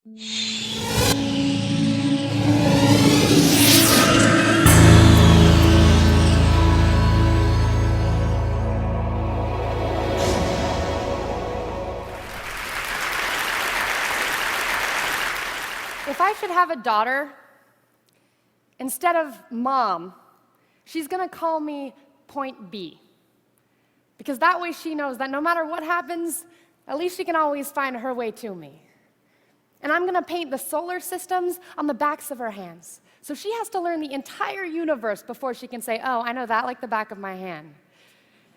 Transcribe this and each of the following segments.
If I should have a daughter, instead of mom, she's gonna call me Point B. Because that way she knows that no matter what happens, at least she can always find her way to me. And I'm gonna paint the solar systems on the backs of her hands. So she has to learn the entire universe before she can say, oh, I know that like the back of my hand.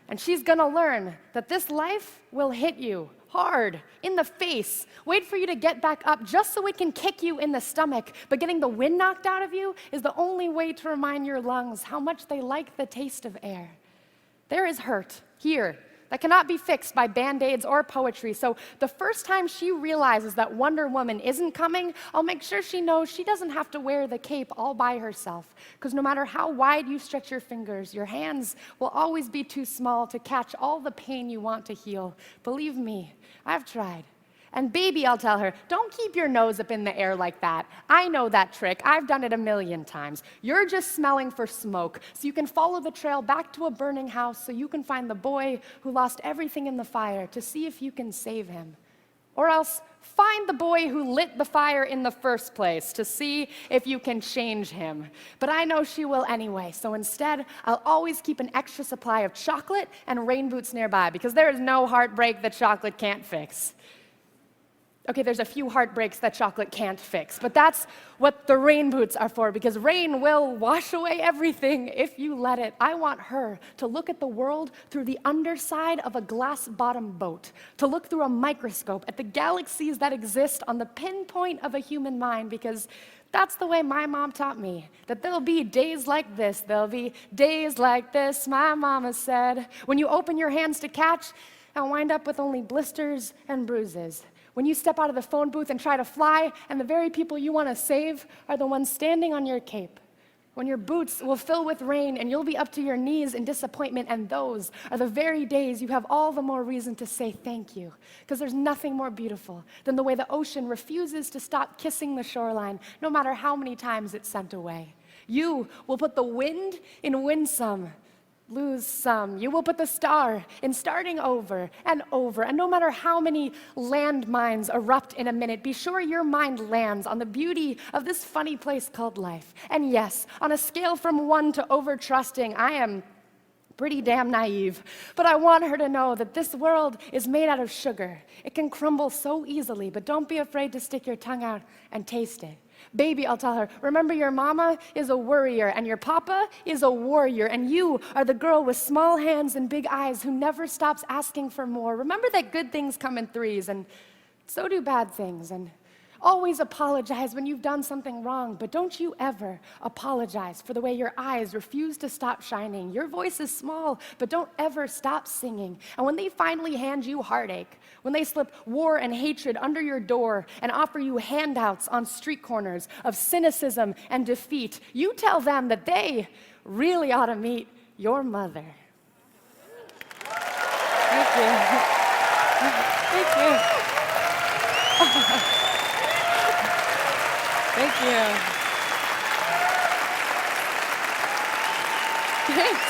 And she's gonna learn that this life will hit you hard, in the face, wait for you to get back up just so it can kick you in the stomach. But getting the wind knocked out of you is the only way to remind your lungs how much they like the taste of air. There is hurt here that cannot be fixed by Band-Aids or poetry. So the first time she realizes that Wonder Woman isn't coming, I'll make sure she knows she doesn't have to wear the cape all by herself. Because no matter how wide you stretch your fingers, your hands will always be too small to catch all the pain you want to heal. Believe me, I've tried. And baby, I'll tell her, don't keep your nose up in the air like that. I know that trick. I've done it a million times. You're just smelling for smoke, so you can follow the trail back to a burning house so you can find the boy who lost everything in the fire to see if you can save him. Or else, find the boy who lit the fire in the first place to see if you can change him. But I know she will anyway, so instead, I'll always keep an extra supply of chocolate and rain boots nearby, because there is no heartbreak that chocolate can't fix. Okay, there's a few heartbreaks that chocolate can't fix, but that's what the rain boots are for, because rain will wash away everything if you let it. I want her to look at the world through the underside of a glass-bottom boat, to look through a microscope at the galaxies that exist on the pinpoint of a human mind, because that's the way my mom taught me, that there'll be days like this, there'll be days like this, my mama said. When you open your hands to catch, I'll wind up with only blisters and bruises. When you step out of the phone booth and try to fly, and the very people you want to save are the ones standing on your cape. When your boots will fill with rain and you'll be up to your knees in disappointment, and those are the very days you have all the more reason to say thank you. Because there's nothing more beautiful than the way the ocean refuses to stop kissing the shoreline, no matter how many times it's sent away. You will put the wind in winsome, lose some. You will put the star in starting over, and no matter how many landmines erupt in a minute, be sure your mind lands on the beauty of this funny place called life. And yes, on a scale from 1 to over-trusting, I am pretty damn naive, but I want her to know that this world is made out of sugar. It can crumble so easily, but don't be afraid to stick your tongue out and taste it. Baby, I'll tell her, remember your mama is a worrier, and your papa is a warrior, and you are the girl with small hands and big eyes who never stops asking for more. Remember that good things come in threes, and so do bad things, and always apologize when you've done something wrong, but don't you ever apologize for the way your eyes refuse to stop shining. Your voice is small, but don't ever stop singing. And when they finally hand you heartache, when they slip war and hatred under your door and offer you handouts on street corners of cynicism and defeat, you tell them that they really ought to meet your mother. Thank you. Thank you. Thank you. Thanks.